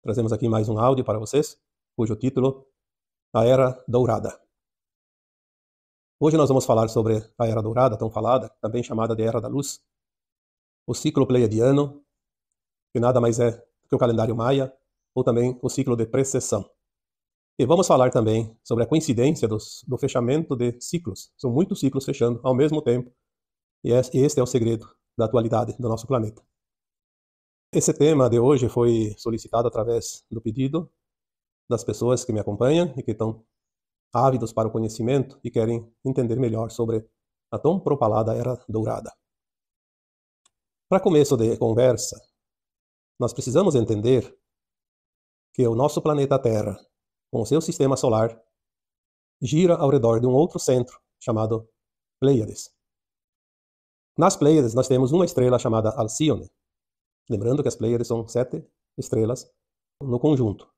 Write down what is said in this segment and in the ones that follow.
Trazemos aqui mais um áudio para vocês, cujo título A Era Dourada. Hoje nós vamos falar sobre a Era Dourada, tão falada, também chamada de Era da Luz, o ciclo pleiadiano, que nada mais é que o calendário maia, ou também o ciclo de precessão. E vamos falar também sobre a coincidência do fechamento de ciclos. São muitos ciclos fechando ao mesmo tempo, e este é o segredo da atualidade do nosso planeta. Esse tema de hoje foi solicitado através do pedido das pessoas que me acompanham e que estão ávidos para o conhecimento e querem entender melhor sobre a tão propalada Era Dourada. Para começo de conversa, nós precisamos entender que o nosso planeta Terra, com o seu sistema solar, gira ao redor de um outro centro chamado Pleiades. Nas Pleiades nós temos uma estrela chamada Alcíone. Lembrando que as Pleiades são 7 estrelas no conjunto.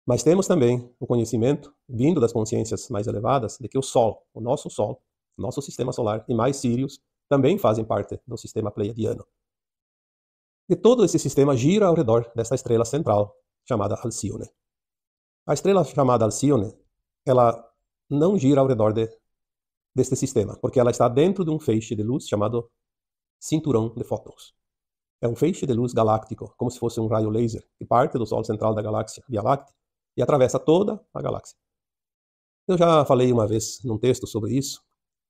Mas temos também o conhecimento, vindo das consciências mais elevadas, de que o Sol, nosso sistema solar, e mais Sírios, também fazem parte do sistema pleiadiano. E todo esse sistema gira ao redor dessa estrela central, chamada Alcíone. A estrela chamada Alcíone, ela não gira ao redor deste sistema, porque ela está dentro de um feixe de luz chamado cinturão de fótons. É um feixe de luz galáctico, como se fosse um raio laser, que parte do Sol central da galáxia Via Láctea e atravessa toda a galáxia. Eu já falei uma vez num texto sobre isso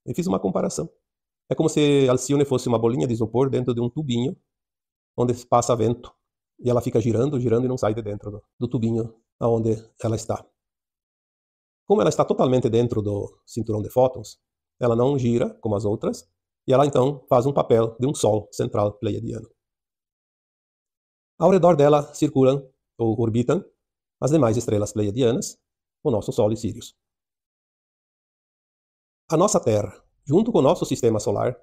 e fiz uma comparação. É como se Alcíone fosse uma bolinha de isopor dentro de um tubinho onde passa vento e ela fica girando, girando e não sai de dentro do tubinho onde ela está. Como ela está totalmente dentro do cinturão de fótons, ela não gira como as outras e ela então faz um papel de um Sol central pleiadiano. Ao redor dela circulam ou orbitam as demais estrelas pleiadianas, o nosso Sol e Sírios. A nossa Terra, junto com o nosso sistema solar,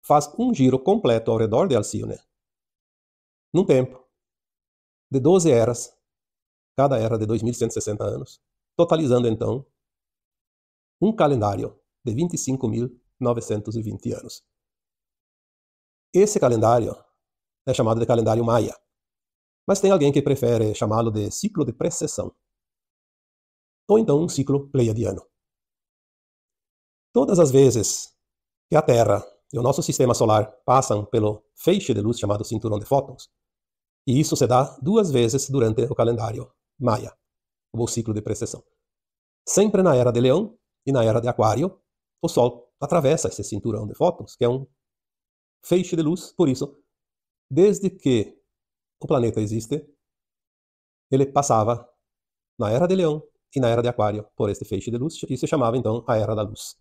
faz um giro completo ao redor de Alcíone, num tempo de 12 eras, cada era de 2.160 anos, totalizando então um calendário de 25.920 anos. Esse calendário é chamado de calendário maia, mas tem alguém que prefere chamá-lo de ciclo de precessão, ou então um ciclo pleiadiano. Todas as vezes que a Terra e o nosso sistema solar passam pelo feixe de luz chamado cinturão de fótons, e isso se dá 2 vezes durante o calendário maia, ou ciclo de precessão. Sempre na Era de Leão e na Era de Aquário, o Sol atravessa esse cinturão de fótons, que é um feixe de luz. Por isso, desde que o planeta existe, ele passava na Era de Leão e na Era de Aquário por este feixe de luz, e se chamava então a Era da Luz.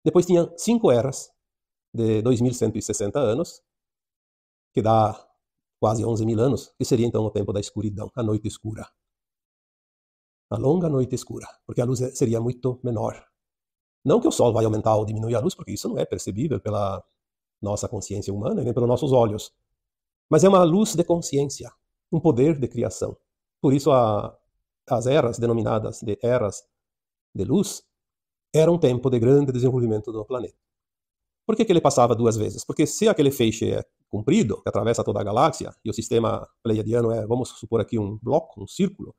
Depois tinha 5 eras de 2.160 anos, que dá quase 11.000 anos, que seria então o tempo da escuridão, a noite escura. A longa noite escura, porque a luz seria muito menor. Não que o Sol vai aumentar ou diminuir a luz, porque isso não é percebível pela nossa consciência humana, nem pelos nossos olhos. Mas é uma luz de consciência, um poder de criação. Por isso as eras denominadas de eras de luz eram um tempo de grande desenvolvimento do planeta. Por que ele passava 2 vezes? Porque se aquele feixe é comprido, que atravessa toda a galáxia, e o sistema pleiadiano é, vamos supor aqui, um bloco, um círculo,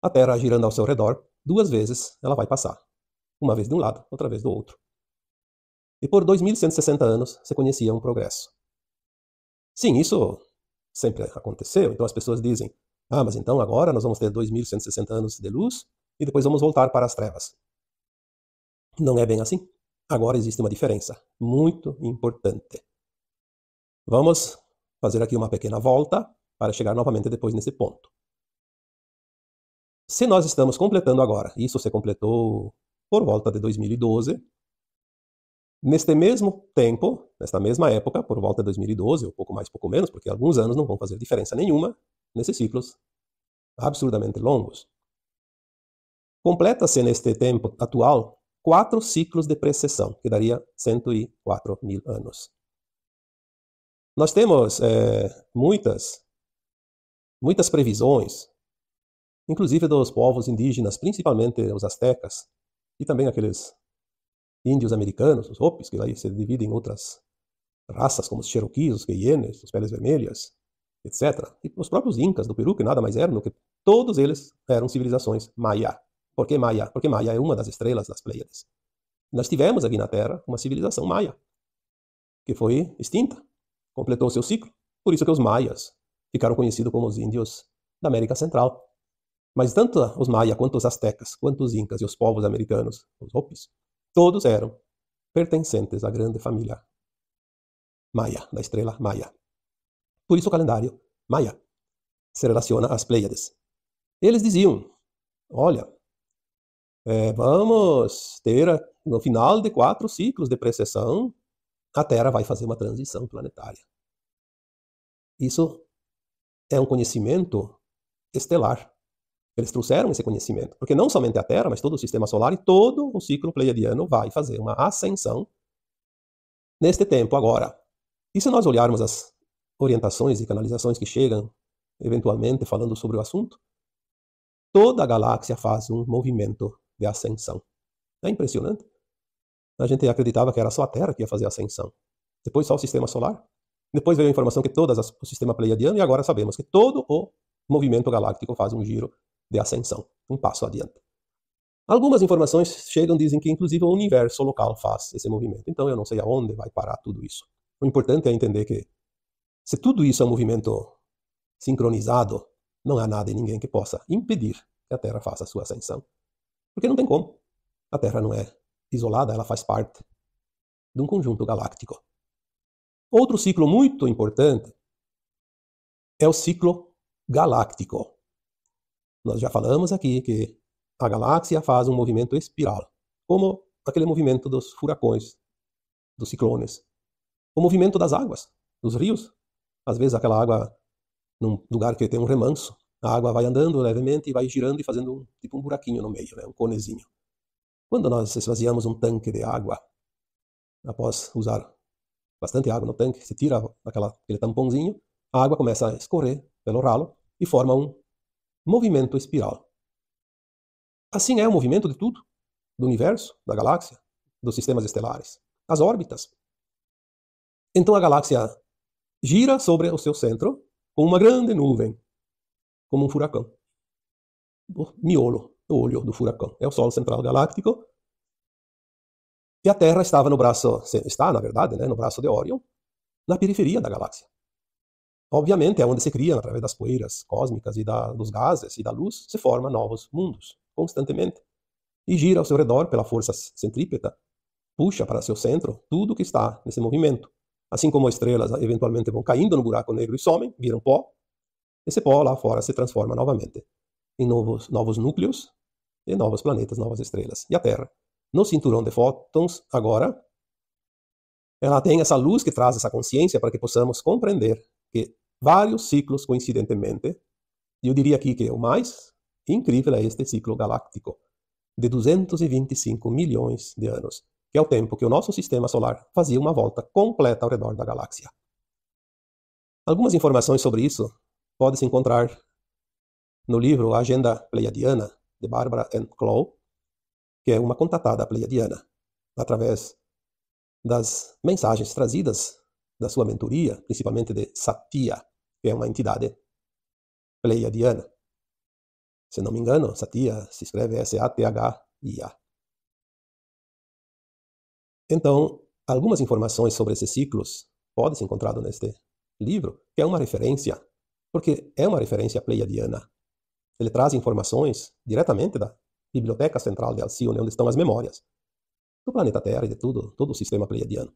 a Terra girando ao seu redor, 2 vezes ela vai passar. Uma vez de um lado, outra vez do outro. E por 2.160 anos se conhecia um progresso. Sim, isso sempre aconteceu. Então as pessoas dizem, mas então agora nós vamos ter 2.160 anos de luz e depois vamos voltar para as trevas. Não é bem assim. Agora existe uma diferença muito importante. Vamos fazer aqui uma pequena volta para chegar novamente depois nesse ponto. Se nós estamos completando agora, isso se completou por volta de 2012, neste mesmo tempo, nesta mesma época, por volta de 2012, ou pouco mais, pouco menos, porque alguns anos não vão fazer diferença nenhuma nesses ciclos absurdamente longos. Completa-se neste tempo atual 4 ciclos de precessão, que daria 104.000 anos. Nós temos muitas previsões, inclusive dos povos indígenas, principalmente os astecas, e também aqueles índios americanos, os Hopis, que aí se dividem em outras raças, como os Cherokees, os Cheyennes, os Peles Vermelhas, etc. E os próprios incas do Peru, que nada mais eram do que todos eles eram civilizações maia. Por que maia? Porque maia é uma das estrelas das Pleiades. Nós tivemos aqui na Terra uma civilização maia, que foi extinta, completou o seu ciclo. Por isso que os maias ficaram conhecidos como os índios da América Central. Mas tanto os maia, quanto os astecas, quanto os incas e os povos americanos, os hopis, todos eram pertencentes à grande família maia, da estrela maia. Por isso o calendário maia se relaciona às Pleiades. Eles diziam, olha, vamos ter, no final de 4 ciclos de precessão, a Terra vai fazer uma transição planetária. Isso é um conhecimento estelar. Eles trouxeram esse conhecimento, porque não somente a Terra, mas todo o sistema solar e todo o ciclo pleiadiano vai fazer uma ascensão neste tempo agora. E se nós olharmos as orientações e canalizações que chegam, eventualmente falando sobre o assunto, toda a galáxia faz um movimento de ascensão. É impressionante. A gente acreditava que era só a Terra que ia fazer a ascensão. Depois só o sistema solar. Depois veio a informação que todo o sistema pleiadiano, e agora sabemos que todo o movimento galáctico faz um giro de ascensão, um passo adiante. Algumas informações chegam, dizem que inclusive o universo local faz esse movimento. Então eu não sei aonde vai parar tudo isso. O importante é entender que se tudo isso é um movimento sincronizado, não há nada e ninguém que possa impedir que a Terra faça a sua ascensão. Porque não tem como. A Terra não é isolada, ela faz parte de um conjunto galáctico. Outro ciclo muito importante é o ciclo galáctico. Nós já falamos aqui que a galáxia faz um movimento espiral, como aquele movimento dos furacões, dos ciclones. O movimento das águas, dos rios. Às vezes aquela água, num lugar que tem um remanso, a água vai andando levemente e vai girando e fazendo tipo um buraquinho no meio, né? Um conezinho. Quando nós esvaziamos um tanque de água, após usar bastante água no tanque, se tira aquele tampãozinho, a água começa a escorrer pelo ralo e forma um movimento espiral. Assim é o movimento de tudo, do universo, da galáxia, dos sistemas estelares, as órbitas. Então a galáxia gira sobre o seu centro com uma grande nuvem, como um furacão. O miolo, o olho do furacão. É o Sol central galáctico. E a Terra está, na verdade, no braço de Órion, na periferia da galáxia. Obviamente, é onde se cria, através das poeiras cósmicas e dos gases e da luz, se formam novos mundos, constantemente. E gira ao seu redor pela força centrípeta, puxa para seu centro tudo que está nesse movimento. Assim como estrelas eventualmente vão caindo no buraco negro e somem, viram pó, esse pó lá fora se transforma novamente em novos núcleos e novos planetas, novas estrelas. E a Terra, no cinturão de fótons, agora, ela tem essa luz que traz essa consciência para que possamos compreender que vários ciclos coincidentemente, e eu diria aqui que o mais incrível é este ciclo galáctico, de 225 milhões de anos, que é o tempo que o nosso sistema solar fazia uma volta completa ao redor da galáxia. Algumas informações sobre isso podem-se encontrar no livro A Agenda Pleiadiana, de Barbara Ann Clow, que é uma contatada pleiadiana, através das mensagens trazidas da sua mentoria, principalmente de Satya, que é uma entidade pleiadiana. Se não me engano, Satya se escreve S-A-T-H-I-A. Então, algumas informações sobre esses ciclos podem ser encontradas neste livro, que é uma referência, porque é uma referência pleiadiana. Ele traz informações diretamente da Biblioteca Central de Alcione, onde estão as memórias do planeta Terra e de todo o sistema pleiadiano.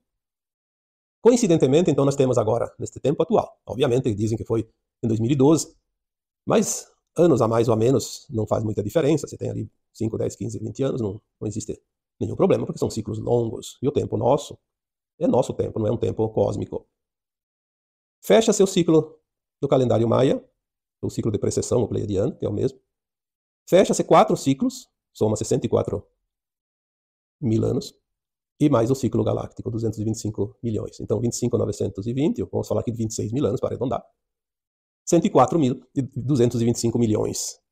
Coincidentemente, então, nós temos agora, neste tempo atual, obviamente dizem que foi em 2012, mas anos a mais ou a menos não faz muita diferença. Você tem ali 5, 10, 15, 20 anos, não existe nenhum problema, porque são ciclos longos, e o tempo nosso é nosso tempo, não é um tempo cósmico. Fecha seu ciclo do calendário maia, o ciclo de precessão, o pleiadiano, que é o mesmo. Fecha-se 4 ciclos, soma 64 mil anos, e mais o ciclo galáctico, 225 milhões. Então, 25.920, vamos falar aqui de 26 mil anos para arredondar. 104.225 milhões.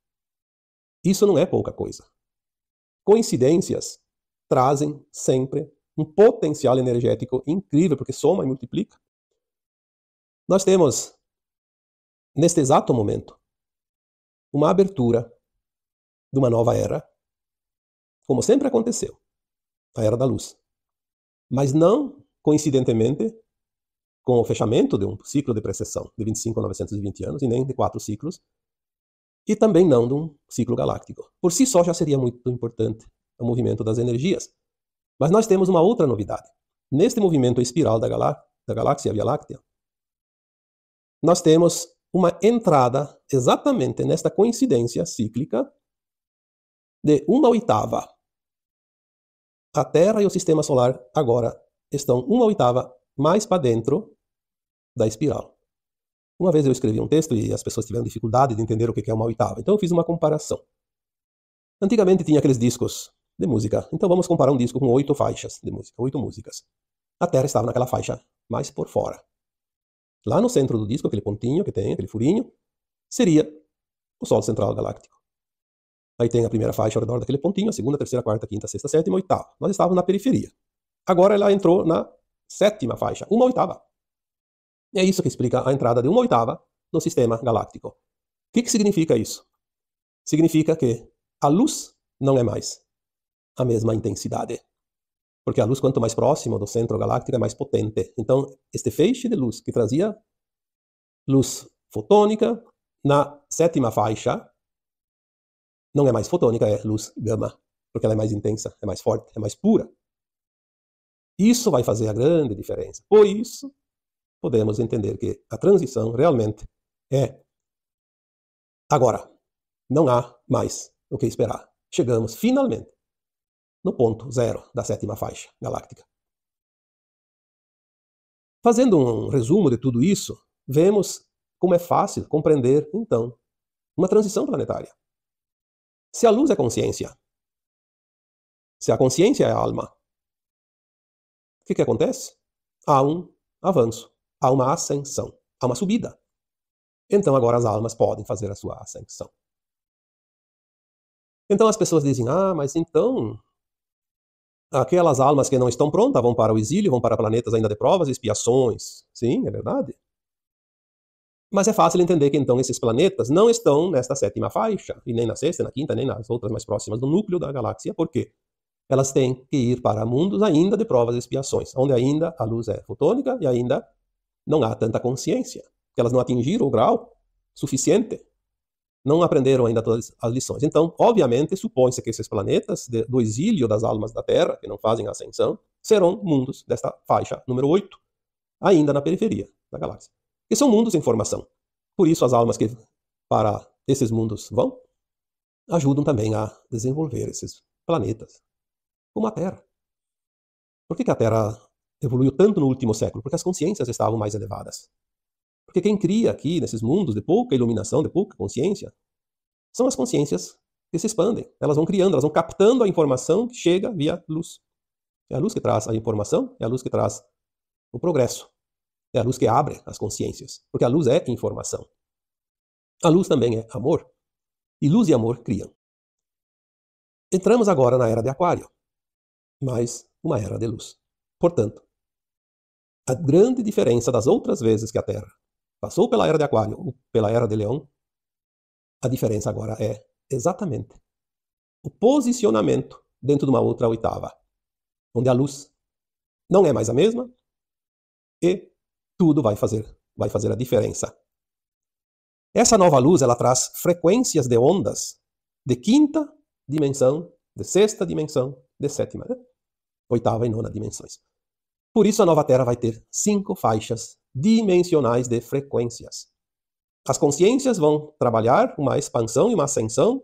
Isso não é pouca coisa. Coincidências trazem sempre um potencial energético incrível, porque soma e multiplica. Nós temos neste exato momento, uma abertura de uma nova era, como sempre aconteceu, a Era da Luz. Mas não coincidentemente com o fechamento de um ciclo de precessão de 25 a 920 anos, e nem de 4 ciclos, e também não de um ciclo galáctico. Por si só já seria muito importante o movimento das energias. Mas nós temos uma outra novidade. Neste movimento espiral da galáxia Via Láctea, nós temos uma entrada exatamente nesta coincidência cíclica de 1/8. A Terra e o Sistema Solar agora estão 1/8 mais para dentro da espiral. Uma vez eu escrevi um texto e as pessoas tiveram dificuldade de entender o que é 1/8. Então eu fiz uma comparação. Antigamente tinha aqueles discos de música. Então vamos comparar um disco com 8 faixas de música, 8 músicas. A Terra estava naquela faixa mais por fora. Lá no centro do disco, aquele pontinho que tem, aquele furinho, seria o Sol Central Galáctico. Aí tem a primeira faixa ao redor daquele pontinho, a segunda, terceira, quarta, quinta, sexta, sétima, oitava. Nós estávamos na periferia. Agora ela entrou na 7ª faixa, 1/8. É isso que explica a entrada de 1/8 no sistema galáctico. O que significa isso? Significa que a luz não é mais a mesma intensidade. Porque a luz, quanto mais próxima do centro galáctico, é mais potente. Então, este feixe de luz que trazia luz fotônica, na 7ª faixa, não é mais fotônica, é luz gama. Porque ela é mais intensa, é mais forte, é mais pura. Isso vai fazer a grande diferença. Por isso, podemos entender que a transição realmente é agora. Não há mais o que esperar. Chegamos finalmente no ponto zero da 7ª faixa galáctica. Fazendo um resumo de tudo isso, vemos como é fácil compreender, então, uma transição planetária. Se a luz é consciência, se a consciência é a alma, o que acontece? Há um avanço, há uma ascensão, há uma subida. Então agora as almas podem fazer a sua ascensão. Então as pessoas dizem, mas então aquelas almas que não estão prontas vão para o exílio, vão para planetas ainda de provas e expiações. Sim, é verdade. Mas é fácil entender que então esses planetas não estão nesta 7ª faixa, e nem na 6ª, na 5ª, nem nas outras mais próximas do núcleo da galáxia. Por quê? Elas têm que ir para mundos ainda de provas e expiações, onde ainda a luz é fotônica e ainda não há tanta consciência. Elas não atingiram o grau suficiente, não aprenderam ainda todas as lições. Então, obviamente, supõe-se que esses planetas do exílio das almas da Terra, que não fazem a ascensão, serão mundos desta faixa número 8, ainda na periferia da galáxia. E são mundos em formação. Por isso, as almas que para esses mundos vão, ajudam também a desenvolver esses planetas, como a Terra. Por que a Terra evoluiu tanto no último século? Porque as consciências estavam mais elevadas. Porque quem cria aqui, nesses mundos de pouca iluminação, de pouca consciência, são as consciências que se expandem. Elas vão criando, elas vão captando a informação que chega via luz. É a luz que traz a informação, é a luz que traz o progresso. É a luz que abre as consciências. Porque a luz é informação. A luz também é amor. E luz e amor criam. Entramos agora na era de Aquário, mas uma era de luz. Portanto, a grande diferença das outras vezes que a Terra passou pela era de Aquário ou pela era de Leão, a diferença agora é exatamente o posicionamento dentro de uma outra oitava, onde a luz não é mais a mesma e tudo vai fazer a diferença. Essa nova luz, ela traz frequências de ondas de 5ª dimensão, de 6ª dimensão, de 7ª, 8ª e 9ª dimensões. Por isso a nova Terra vai ter 5 faixas dimensionais de frequências. As consciências vão trabalhar uma expansão e uma ascensão,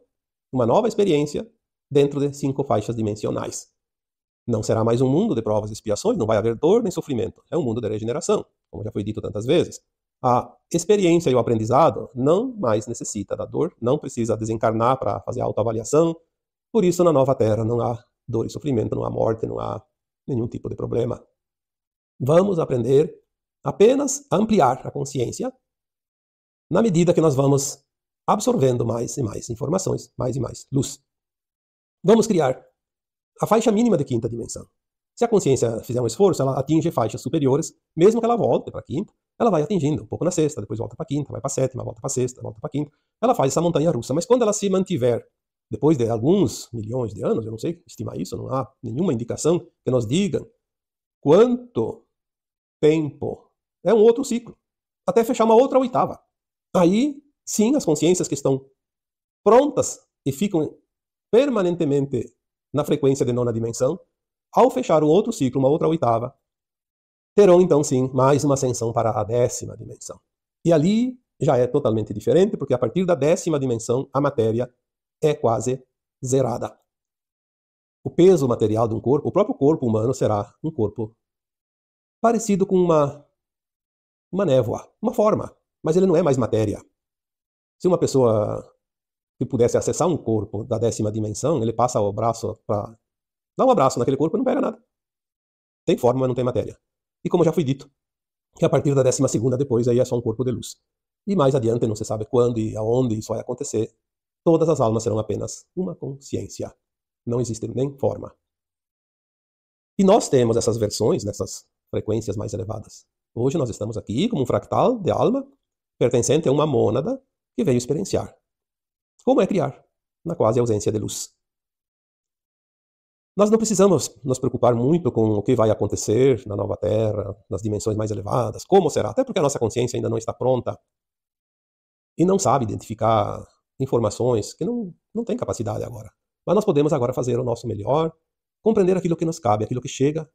uma nova experiência, dentro de 5 faixas dimensionais. Não será mais um mundo de provas e expiações, não vai haver dor nem sofrimento. É um mundo de regeneração, como já foi dito tantas vezes. A experiência e o aprendizado não mais necessita da dor, não precisa desencarnar para fazer autoavaliação. Por isso, na nova Terra não há dor e sofrimento, não há morte, não há nenhum tipo de problema. Vamos aprender apenas a ampliar a consciência na medida que nós vamos absorvendo mais e mais informações, mais e mais luz. Vamos criar a faixa mínima de 5ª dimensão. Se a consciência fizer um esforço, ela atinge faixas superiores, mesmo que ela volte para a 5ª. ela vai atingindo, um pouco na sexta, depois volta para a quinta, vai para a sétima, volta para a sexta, volta para a quinta. Ela faz essa montanha russa, mas quando ela se mantiver, depois de alguns milhões de anos, eu não sei estimar isso, não há nenhuma indicação que nos diga quanto tempo, é um outro ciclo, até fechar uma outra oitava. Aí, sim, as consciências que estão prontas e ficam permanentemente na frequência de nona dimensão, ao fechar um outro ciclo, uma outra oitava, terão então sim mais uma ascensão para a 10ª dimensão. E ali já é totalmente diferente, porque a partir da 10ª dimensão a matéria é quase zerada. O peso material de um corpo, o próprio corpo humano será um corpo parecido com uma névoa, uma forma, mas ele não é mais matéria. Se uma pessoa que pudesse acessar um corpo da 10ª dimensão, ele passa o braço para dar um abraço naquele corpo e não pega nada. Tem forma, mas não tem matéria. E como já foi dito, que a partir da 12ª depois aí é só um corpo de luz. E mais adiante, não se sabe quando e aonde isso vai acontecer, todas as almas serão apenas uma consciência. Não existe nem forma. E nós temos essas versões nessas frequências mais elevadas. Hoje nós estamos aqui como um fractal de alma pertencente a uma mônada que veio experienciar. Como é criar, na quase ausência de luz. Nós não precisamos nos preocupar muito com o que vai acontecer na nova Terra, nas dimensões mais elevadas, como será, até porque a nossa consciência ainda não está pronta e não sabe identificar informações que não tem capacidade agora. Mas nós podemos agora fazer o nosso melhor, compreender aquilo que nos cabe, aquilo que chega,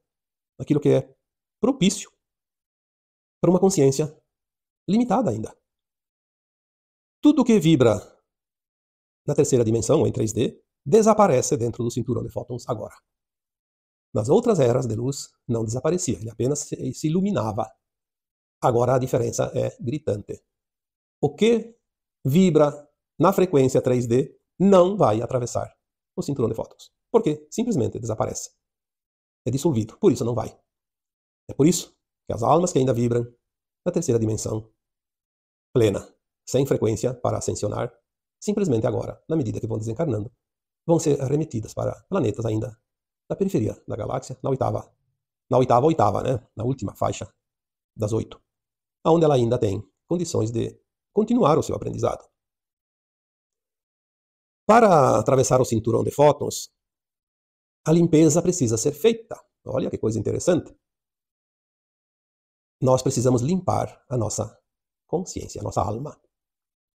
aquilo que é propício para uma consciência limitada ainda. Tudo que vibra na 3ª dimensão, ou em 3D, desaparece dentro do cinturão de fótons agora. Nas outras eras de luz, não desaparecia, ele apenas se iluminava. Agora a diferença é gritante. O que vibra na frequência 3D não vai atravessar o cinturão de fótons. Por quê? Simplesmente desaparece. É dissolvido, por isso não vai. É por isso que as almas que ainda vibram na 3ª dimensão plena, sem frequência para ascensionar, simplesmente agora, na medida que vão desencarnando, vão ser remetidas para planetas ainda na periferia da galáxia, na oitava, né? Na última faixa das 8, onde ela ainda tem condições de continuar o seu aprendizado. Para atravessar o cinturão de fótons, a limpeza precisa ser feita. Olha que coisa interessante. Nós precisamos limpar a nossa consciência, a nossa alma.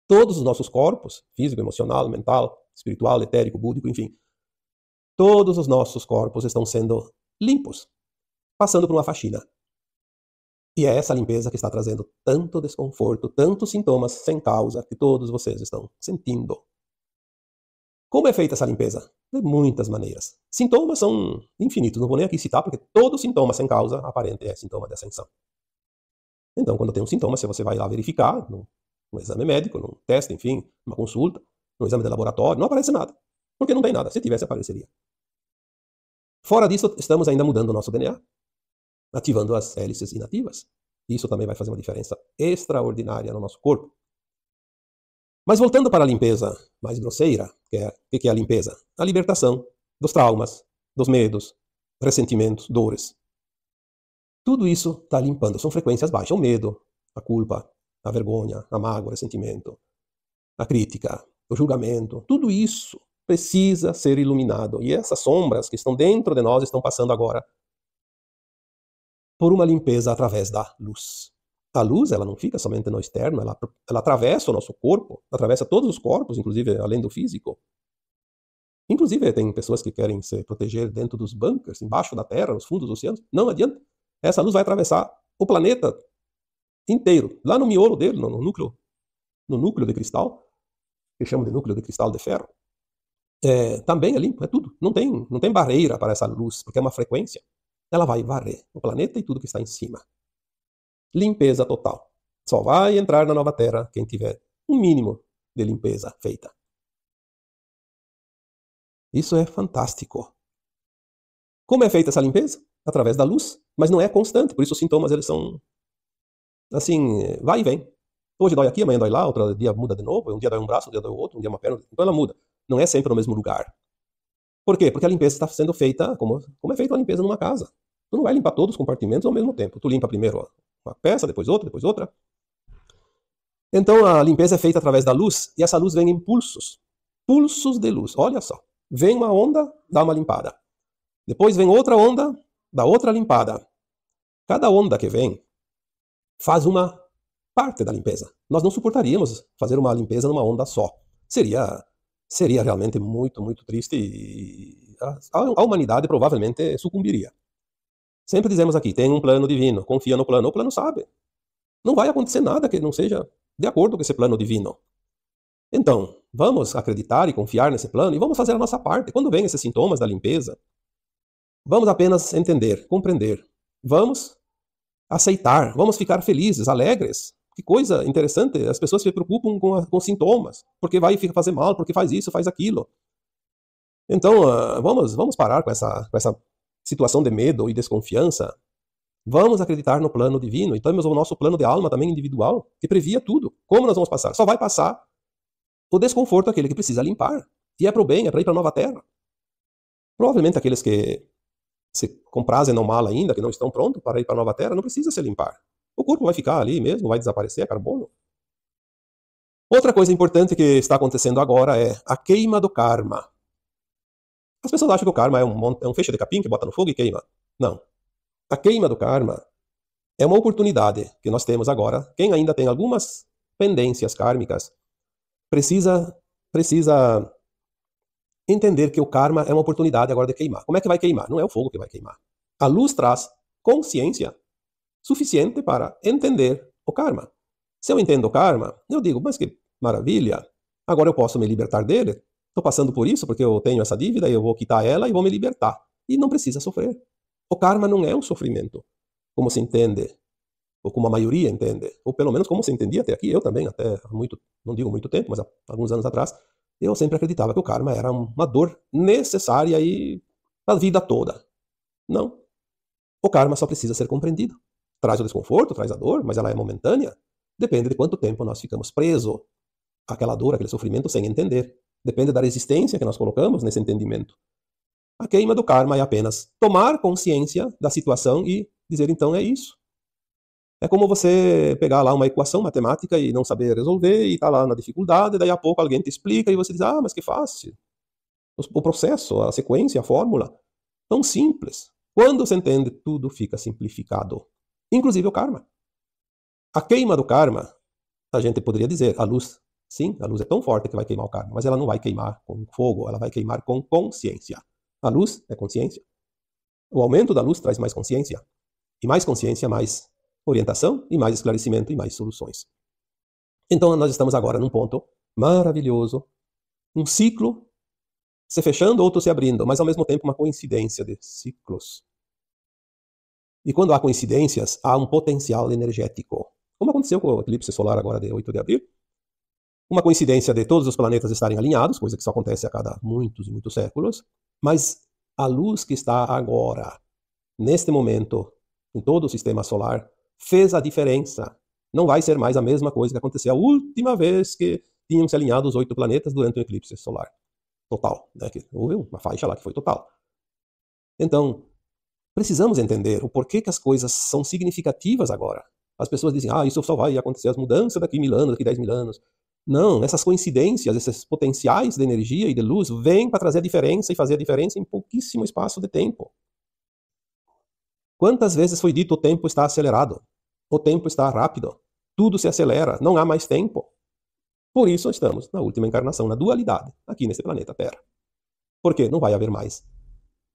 Todos os nossos corpos, físico, emocional, mental, espiritual, etérico, búdico, enfim, todos os nossos corpos estão sendo limpos, passando por uma faxina. E é essa limpeza que está trazendo tanto desconforto, tantos sintomas sem causa que todos vocês estão sentindo. Como é feita essa limpeza? De muitas maneiras. Sintomas são infinitos, não vou nem aqui citar, porque todo sintoma sem causa aparente é sintoma de ascensão. Então, quando tem um sintoma, se você vai lá verificar, num exame médico, num teste, enfim, numa consulta, num exame de laboratório, não aparece nada. Porque não tem nada. Se tivesse, apareceria. Fora disso, estamos ainda mudando o nosso DNA, ativando as hélices inativas. Isso também vai fazer uma diferença extraordinária no nosso corpo. Mas voltando para a limpeza mais grosseira, o que é a limpeza? A libertação dos traumas, dos medos, ressentimentos, dores. Tudo isso está limpando. São frequências baixas. O medo, a culpa, a vergonha, a mágoa, o ressentimento, a crítica, o julgamento. Tudo isso precisa ser iluminado. E essas sombras que estão dentro de nós estão passando agora por uma limpeza através da luz. A luz, ela não fica somente no externo, ela atravessa o nosso corpo, atravessa todos os corpos, inclusive além do físico. Inclusive, tem pessoas que querem se proteger dentro dos bunkers, embaixo da terra, nos fundos dos oceanos. Não adianta. Essa luz vai atravessar o planeta inteiro, lá no miolo dele, no núcleo de cristal, que chamam de núcleo de cristal de ferro. Também é limpo, é tudo. Não tem barreira para essa luz, porque é uma frequência. Ela vai varrer o planeta e tudo que está em cima. Limpeza total. Só vai entrar na nova Terra quem tiver um mínimo de limpeza feita. Isso é fantástico. Como é feita essa limpeza? Através da luz, mas não é constante, por isso os sintomas eles são assim, vai e vem. Hoje dói aqui, amanhã dói lá, outro dia muda de novo, um dia dói um braço, um dia dói o outro, um dia uma perna, então ela muda. Não é sempre no mesmo lugar. Por quê? Porque a limpeza está sendo feita como é feita uma limpeza numa casa. Tu não vai limpar todos os compartimentos ao mesmo tempo. Tu limpa primeiro uma peça, depois outra, depois outra. Então a limpeza é feita através da luz, e essa luz vem em pulsos. Pulsos de luz, olha só. Vem uma onda, dá uma limpada. Depois vem outra onda, dá outra limpada. Cada onda que vem faz uma parte da limpeza. Nós não suportaríamos fazer uma limpeza numa onda só. Seria realmente muito, muito triste e a humanidade provavelmente sucumbiria. Sempre dizemos aqui, tem um plano divino, confia no plano. O plano sabe. Não vai acontecer nada que não seja de acordo com esse plano divino. Então, vamos acreditar e confiar nesse plano e vamos fazer a nossa parte. Quando vem esses sintomas da limpeza, vamos apenas entender, compreender. Vamos aceitar, vamos ficar felizes, alegres. Que coisa interessante, as pessoas se preocupam com sintomas, porque vai fazer mal, porque faz isso, faz aquilo. Então, vamos parar com essa situação de medo e desconfiança. Vamos acreditar no plano divino. E temos o nosso plano de alma também individual, que previa tudo. Como nós vamos passar? Só vai passar o desconforto aquele que precisa limpar. E é para o bem, é para ir para a nova terra. Provavelmente aqueles que se comprazem no mal ainda, que não estão prontos para ir para a nova terra, não precisa se limpar. O corpo vai ficar ali mesmo, vai desaparecer, é carbono. Outra coisa importante que está acontecendo agora é a queima do karma. As pessoas acham que o karma é um feixe de capim que bota no fogo e queima. Não. A queima do karma é uma oportunidade que nós temos agora. Quem ainda tem algumas pendências kármicas precisa entender que o karma é uma oportunidade agora de queimar. Como é que vai queimar? Não é o fogo que vai queimar. A luz traz consciência suficiente para entender o karma. Se eu entendo o karma, eu digo, mas que maravilha, agora eu posso me libertar dele. Estou passando por isso porque eu tenho essa dívida e eu vou quitar ela e vou me libertar. E não precisa sofrer. O karma não é um sofrimento, como se entende, ou como a maioria entende, ou pelo menos como se entendia até aqui. Eu também, até muito, não digo muito tempo, mas há alguns anos atrás, eu sempre acreditava que o karma era uma dor necessária e a vida toda. Não. O karma só precisa ser compreendido. Traz o desconforto, traz a dor, mas ela é momentânea. Depende de quanto tempo nós ficamos presos àquela dor, àquele sofrimento, sem entender. Depende da resistência que nós colocamos nesse entendimento. A queima do karma é apenas tomar consciência da situação e dizer, então, é isso. É como você pegar lá uma equação matemática e não saber resolver e tá lá na dificuldade, daí a pouco alguém te explica e você diz, mas que fácil. O processo, a sequência, a fórmula, tão simples. Quando se entende, tudo fica simplificado. Inclusive o karma. A queima do karma, a gente poderia dizer, a luz, sim, a luz é tão forte que vai queimar o karma, mas ela não vai queimar com fogo, ela vai queimar com consciência. A luz é consciência. O aumento da luz traz mais consciência. E mais consciência, mais orientação, e mais esclarecimento, e mais soluções. Então nós estamos agora num ponto maravilhoso, um ciclo se fechando, outro se abrindo, mas ao mesmo tempo uma coincidência de ciclos. E quando há coincidências, há um potencial energético. Como aconteceu com o eclipse solar agora de 8 de abril. Uma coincidência de todos os planetas estarem alinhados, coisa que só acontece a cada muitos e muitos séculos. Mas a luz que está agora, neste momento, em todo o sistema solar, fez a diferença. Não vai ser mais a mesma coisa que aconteceu a última vez que tinham se alinhado os 8 planetas durante o eclipse solar. Total. Né? Houve uma faixa lá que foi total. Então, precisamos entender o porquê que as coisas são significativas agora. As pessoas dizem, isso só vai acontecer as mudanças daqui 1000 anos, daqui 10.000 anos. Não, essas coincidências, esses potenciais de energia e de luz vêm para trazer a diferença e fazer a diferença em pouquíssimo espaço de tempo. Quantas vezes foi dito o tempo está acelerado? O tempo está rápido. Tudo se acelera, não há mais tempo. Por isso estamos na última encarnação, na dualidade, aqui nesse planeta Terra. Porque não vai haver mais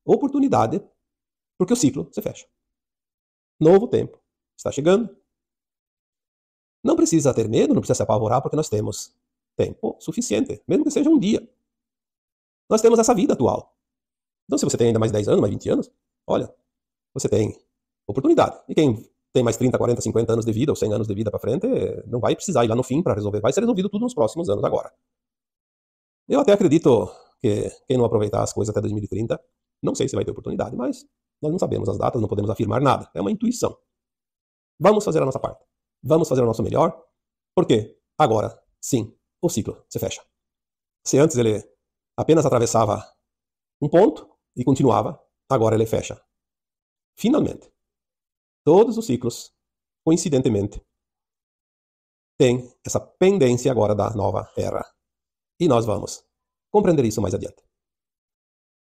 oportunidade, porque o ciclo se fecha. Novo tempo está chegando. Não precisa ter medo, não precisa se apavorar, porque nós temos tempo suficiente, mesmo que seja um dia. Nós temos essa vida atual. Então, se você tem ainda mais 10 anos, mais 20 anos, olha, você tem oportunidade. E quem tem mais 30, 40, 50 anos de vida, ou 100 anos de vida para frente, não vai precisar ir lá no fim para resolver. Vai ser resolvido tudo nos próximos anos agora. Eu até acredito que quem não aproveitar as coisas até 2030, não sei se vai ter oportunidade, mas nós não sabemos as datas, não podemos afirmar nada. É uma intuição. Vamos fazer a nossa parte. Vamos fazer o nosso melhor, porque agora, sim, o ciclo se fecha. Se antes ele apenas atravessava um ponto e continuava, agora ele fecha. Finalmente, todos os ciclos coincidentemente, tem essa pendência agora da nova era. E nós vamos compreender isso mais adiante.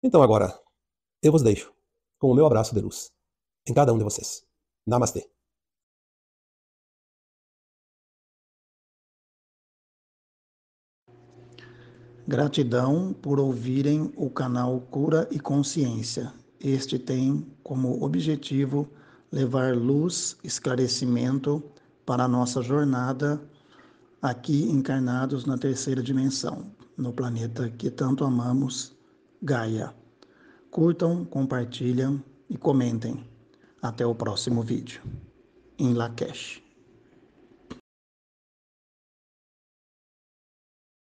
Então agora, eu vos deixo com o meu abraço de luz em cada um de vocês. Namastê. Gratidão por ouvirem o canal Cura e Consciência. Este tem como objetivo levar luz, esclarecimento para a nossa jornada aqui encarnados na terceira dimensão, no planeta que tanto amamos, Gaia. Curtam, compartilhem e comentem. Até o próximo vídeo. Em Lakesh.